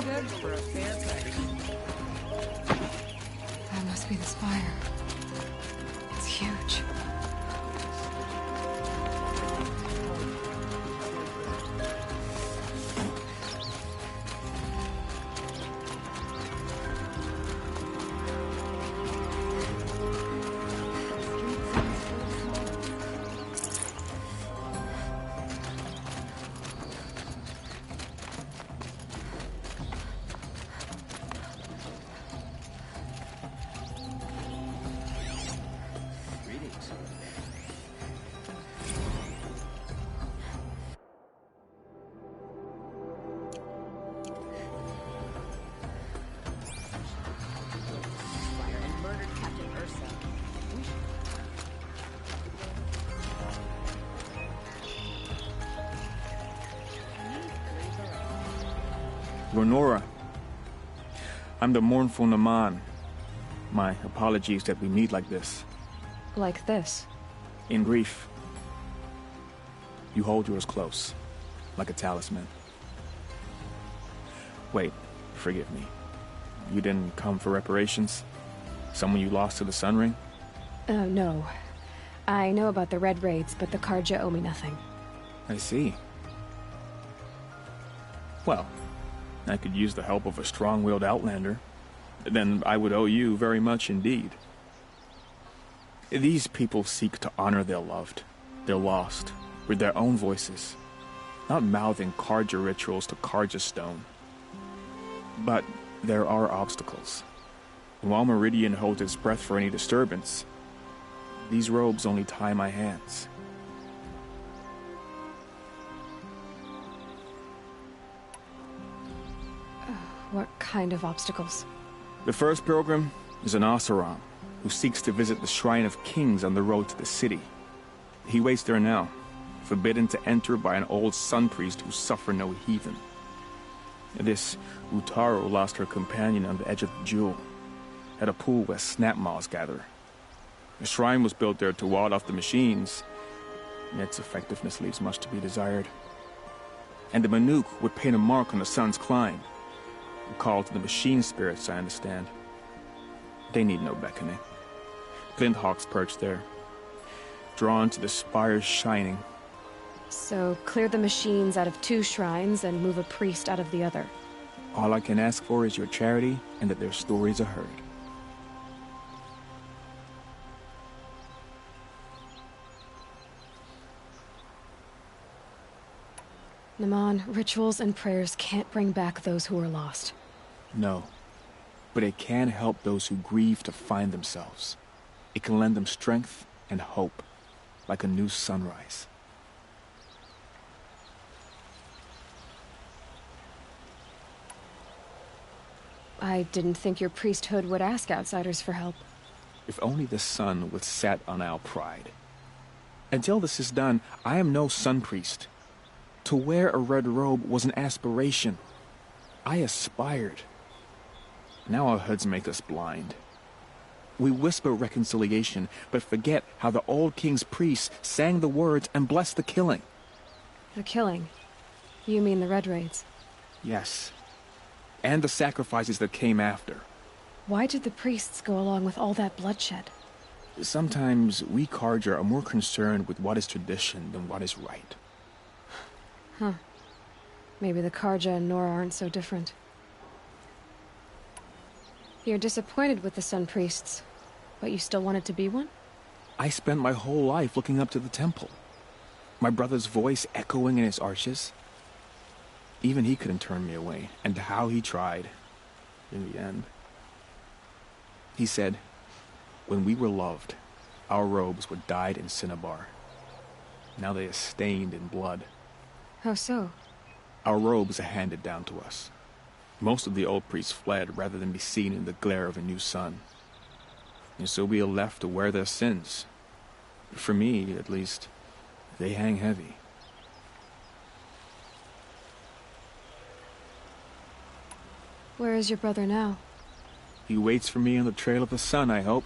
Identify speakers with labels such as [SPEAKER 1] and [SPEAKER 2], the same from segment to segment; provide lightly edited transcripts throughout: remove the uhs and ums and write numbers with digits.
[SPEAKER 1] good for a fair price.
[SPEAKER 2] That must be the spire. It's huge.
[SPEAKER 3] Renora, I'm the mournful Naman. My apologies that we meet like this.
[SPEAKER 2] Like this?
[SPEAKER 3] In grief. You hold yours close, like a talisman. Wait, forgive me. You didn't come for reparations? Someone you lost to the Sun Ring?
[SPEAKER 2] No. I know about the Red Raids, but the Carja owe me nothing.
[SPEAKER 3] I see. Well, I could use the help of a strong-willed outlander. Then I would owe you very much indeed. These people seek to honor their loved, their lost, with their own voices, not mouthing Carja rituals to Carja stone. But there are obstacles. And while Meridian holds its breath for any disturbance, these robes only tie my hands.
[SPEAKER 2] What kind of obstacles?
[SPEAKER 3] The first pilgrim is an Oseram, who seeks to visit the Shrine of Kings on the road to the city. He waits there now, forbidden to enter by an old sun priest who suffer no heathen. This Utaru lost her companion on the edge of the jewel, at a pool where snap moths gather. The shrine was built there to ward off the machines, and its effectiveness leaves much to be desired. And the Manuk would paint a mark on the sun's climb, a call to the machine spirits, I understand. They need no beckoning. Flint hawks perch there, drawn to the spire's shining.
[SPEAKER 2] So, clear the machines out of 2 shrines and move a priest out of the other.
[SPEAKER 3] All I can ask for is your charity and that their stories are heard.
[SPEAKER 2] Naman, rituals and prayers can't bring back those who are lost.
[SPEAKER 3] No, but it can help those who grieve to find themselves. It can lend them strength and hope, like a new sunrise.
[SPEAKER 2] I didn't think your priesthood would ask outsiders for help.
[SPEAKER 3] If only the sun would set on our pride. Until this is done, I am no sun priest. To wear a red robe was an aspiration. I aspired. Now our hoods make us blind. We whisper reconciliation, but forget how the old king's priests sang the words and blessed the killing.
[SPEAKER 2] The killing? You mean the Red Raids?
[SPEAKER 3] Yes. And the sacrifices that came after.
[SPEAKER 2] Why did the priests go along with all that bloodshed?
[SPEAKER 3] Sometimes we Carja are more concerned with what is tradition than what is right.
[SPEAKER 2] Huh. Maybe the Carja and Nora aren't so different. You're disappointed with the Sun Priests, but you still wanted to be one?
[SPEAKER 3] I spent my whole life looking up to the temple. My brother's voice echoing in its arches. Even he couldn't turn me away, and how he tried. In the end. He said, when we were loved, our robes were dyed in cinnabar. Now they are stained in blood.
[SPEAKER 2] How so?
[SPEAKER 3] Our robes are handed down to us. Most of the old priests fled rather than be seen in the glare of a new sun. And so we are left to wear their sins. For me, at least, they hang heavy.
[SPEAKER 2] Where is your brother now?
[SPEAKER 3] He waits for me on the trail of the sun, I hope.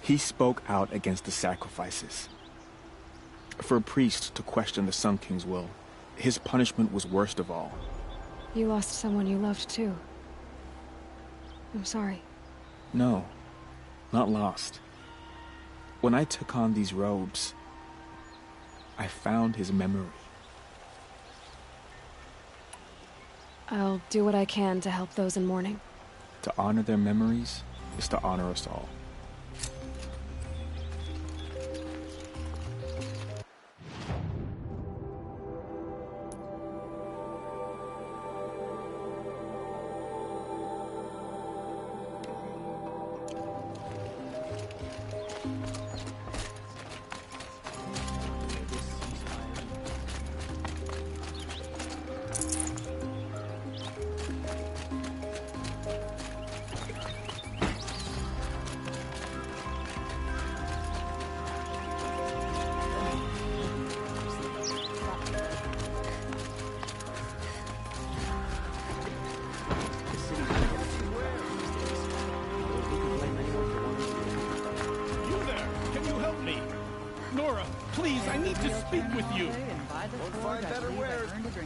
[SPEAKER 3] He spoke out against the sacrifices. For a priest to question the Sun King's will, his punishment was worst of all.
[SPEAKER 2] You lost someone you loved too. I'm sorry.
[SPEAKER 3] No, not lost. When I took on these robes, I found his memory.
[SPEAKER 2] I'll do what I can to help those in mourning.
[SPEAKER 3] To honor their memories is to honor us all.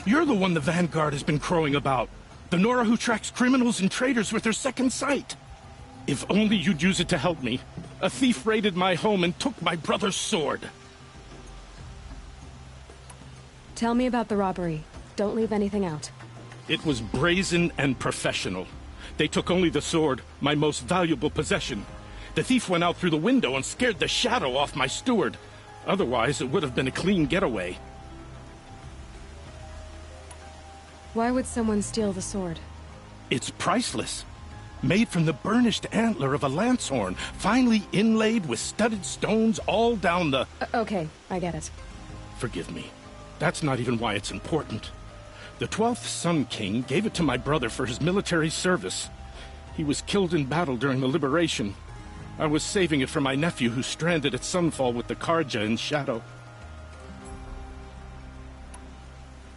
[SPEAKER 1] You're the one the Vanguard has been crowing about. The Nora who tracks criminals and traitors with her second sight. If only you'd use it to help me. A thief raided my home and took my brother's sword.
[SPEAKER 2] Tell me about the robbery. Don't leave anything out.
[SPEAKER 1] It was brazen and professional. They took only the sword, my most valuable possession. The thief went out through the window and scared the shadow off my steward. Otherwise, it would have been a clean getaway.
[SPEAKER 2] Why would someone steal the sword?
[SPEAKER 1] It's priceless. Made from the burnished antler of a lancehorn, finely inlaid with studded stones all down the...
[SPEAKER 2] Okay, I get it.
[SPEAKER 1] Forgive me. That's not even why it's important. The 12th Sun King gave it to my brother for his military service. He was killed in battle during the Liberation. I was saving it for my nephew who's stranded at Sunfall with the Carja in Shadow.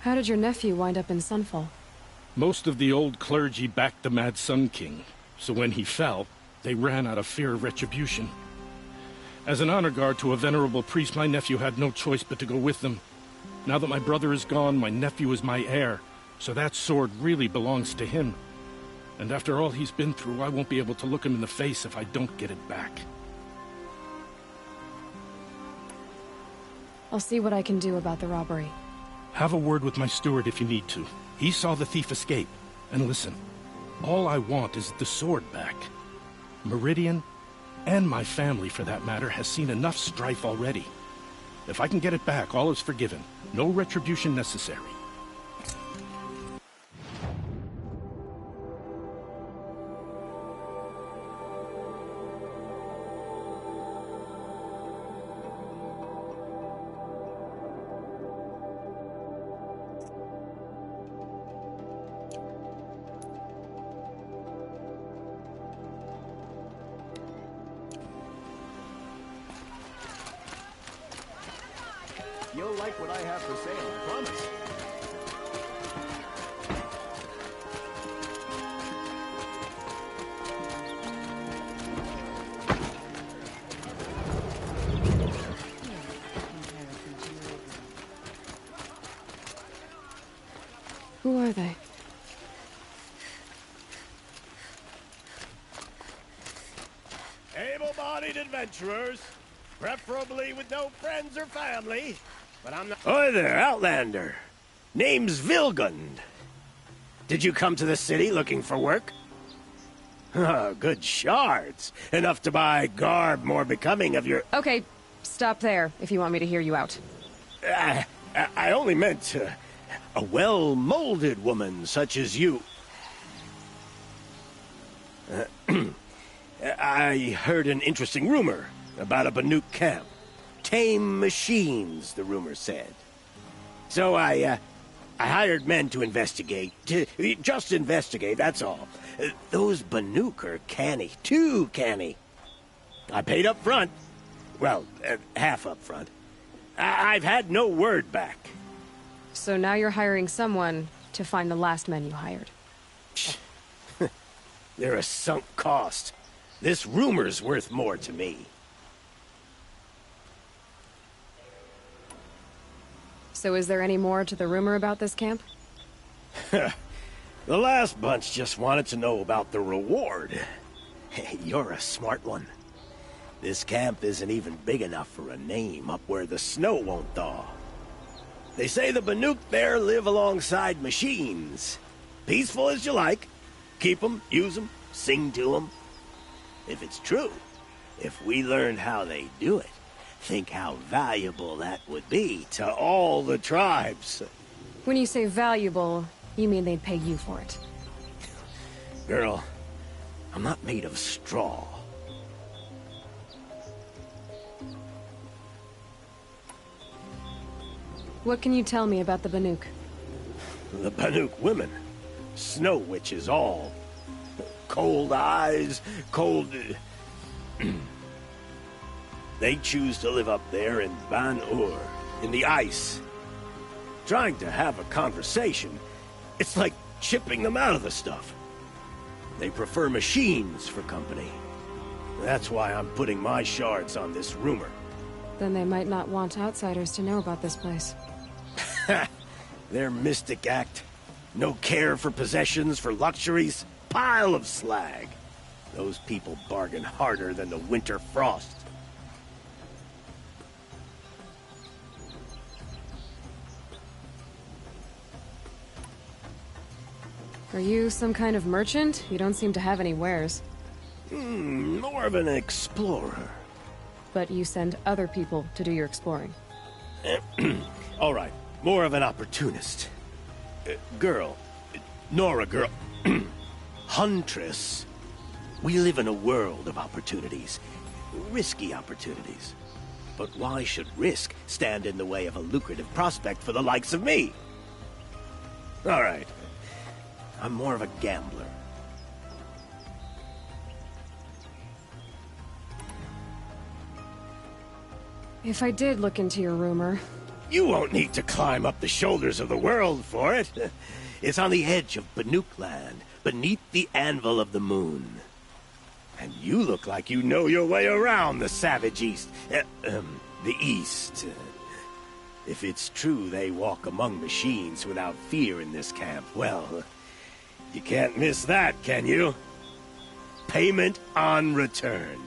[SPEAKER 2] How did your nephew wind up in Sunfall?
[SPEAKER 1] Most of the old clergy backed the Mad Sun King, so when he fell, they ran out of fear of retribution. As an honor guard to a venerable priest, my nephew had no choice but to go with them. Now that my brother is gone, my nephew is my heir, so that sword really belongs to him. And after all he's been through, I won't be able to look him in the face if I don't get it back.
[SPEAKER 2] I'll see what I can do about the robbery.
[SPEAKER 1] Have a word with my steward if you need to. He saw the thief escape. And listen, all I want is the sword back. Meridian, and my family for that matter, has seen enough strife already. If I can get it back, all is forgiven. No retribution necessary.
[SPEAKER 4] You'll like what I have for sale, I promise.
[SPEAKER 2] Who are they?
[SPEAKER 4] Able-bodied adventurers, preferably with no friends or family. But I'm not... Oi there, Outlander. Name's Vilgund. Did you come to the city looking for work? Oh, good shards. Enough to buy garb more becoming of your...
[SPEAKER 2] Okay, stop there if you want me to hear you out.
[SPEAKER 4] I only meant a well-molded woman such as you. I heard an interesting rumor about a Banuk camp. Tame machines, the rumor said. So I hired men to investigate. Just investigate, that's all. Those Banuk are canny, too canny. I paid up front. Well, half up front. I've had no word back.
[SPEAKER 2] So now you're hiring someone to find the last men you hired.
[SPEAKER 4] They're a sunk cost. This rumor's worth more to me.
[SPEAKER 2] So is there any more to the rumor about this camp?
[SPEAKER 4] The last bunch just wanted to know about the reward. Hey, you're a smart one. This camp isn't even big enough for a name up where the snow won't thaw. They say the Banuk there live alongside machines. Peaceful as you like. Keep them, use them, sing to them. If it's true, if we learned how they do it, think how valuable that would be to all the tribes.
[SPEAKER 2] When you say valuable, you mean they'd pay you for it.
[SPEAKER 4] Girl, I'm not made of straw.
[SPEAKER 2] What can you tell me about the Banuk?
[SPEAKER 4] The Banuk women. Snow witches all. Cold eyes, cold... They choose to live up there in Ban-Ur, in the ice. Trying to have a conversation, it's like chipping them out of the stuff. They prefer machines for company. That's why I'm putting my shards on this rumor.
[SPEAKER 2] Then they might not want outsiders to know about this place.
[SPEAKER 4] Their mystic act. No care for possessions, for luxuries. Pile of slag. Those people bargain harder than the winter frost.
[SPEAKER 2] Are you some kind of merchant? You don't seem to have any wares.
[SPEAKER 4] More of an explorer.
[SPEAKER 2] But you send other people to do your exploring.
[SPEAKER 4] All right, more of an opportunist. Girl. Nora girl. Huntress. We live in a world of opportunities. Risky opportunities. But why should risk stand in the way of a lucrative prospect for the likes of me? All right. I'm more of a gambler.
[SPEAKER 2] If I did look into your rumor...
[SPEAKER 4] You won't need to climb up the shoulders of the world for it. It's on the edge of Banuk land, beneath the anvil of the moon. And you look like you know your way around the savage east. The east. If it's true they walk among machines without fear in this camp, well, you can't miss that, can you? Payment on return.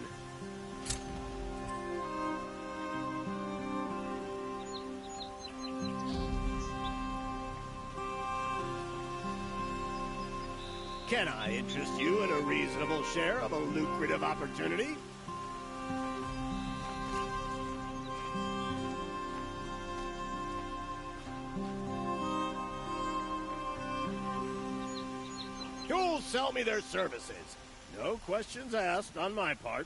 [SPEAKER 4] Can I interest you in a reasonable share of a lucrative opportunity? Who'll sell me their services? No questions asked on my part.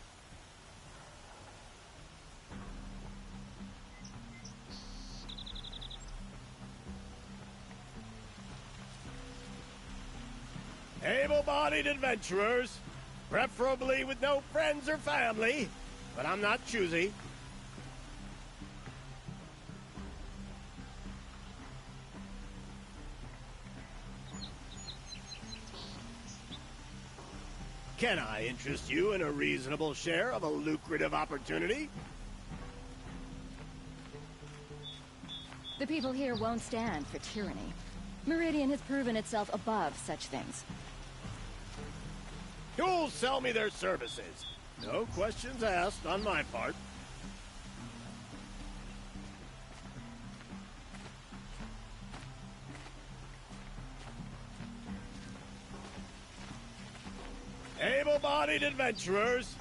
[SPEAKER 4] Able-bodied adventurers, preferably with no friends or family, but I'm not choosy. Can I interest you in a reasonable share of a lucrative opportunity?
[SPEAKER 5] The people here won't stand for tyranny. Meridian has proven itself above such things.
[SPEAKER 4] Who'll sell me their services? No questions asked on my part. Able-bodied adventurers,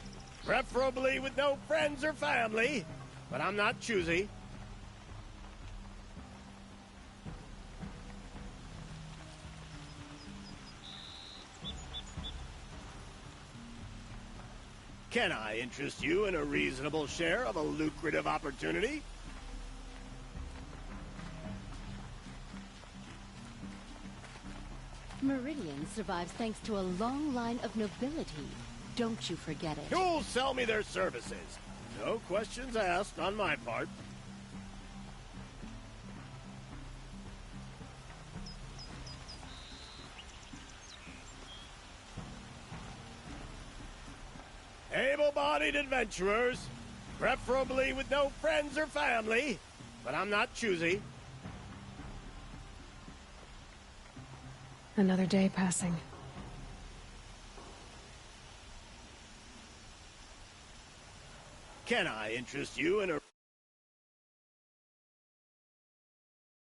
[SPEAKER 4] preferably with no friends or family, but I'm not choosy. Can I interest you in a reasonable share of a lucrative opportunity?
[SPEAKER 5] Meridian survives thanks to a long line of nobility. Don't you forget it.
[SPEAKER 4] Who'll sell me their services? No questions asked on my part. Able-bodied adventurers, preferably with no friends or family, but I'm not choosy.
[SPEAKER 2] Another day passing.
[SPEAKER 4] Can I interest you in a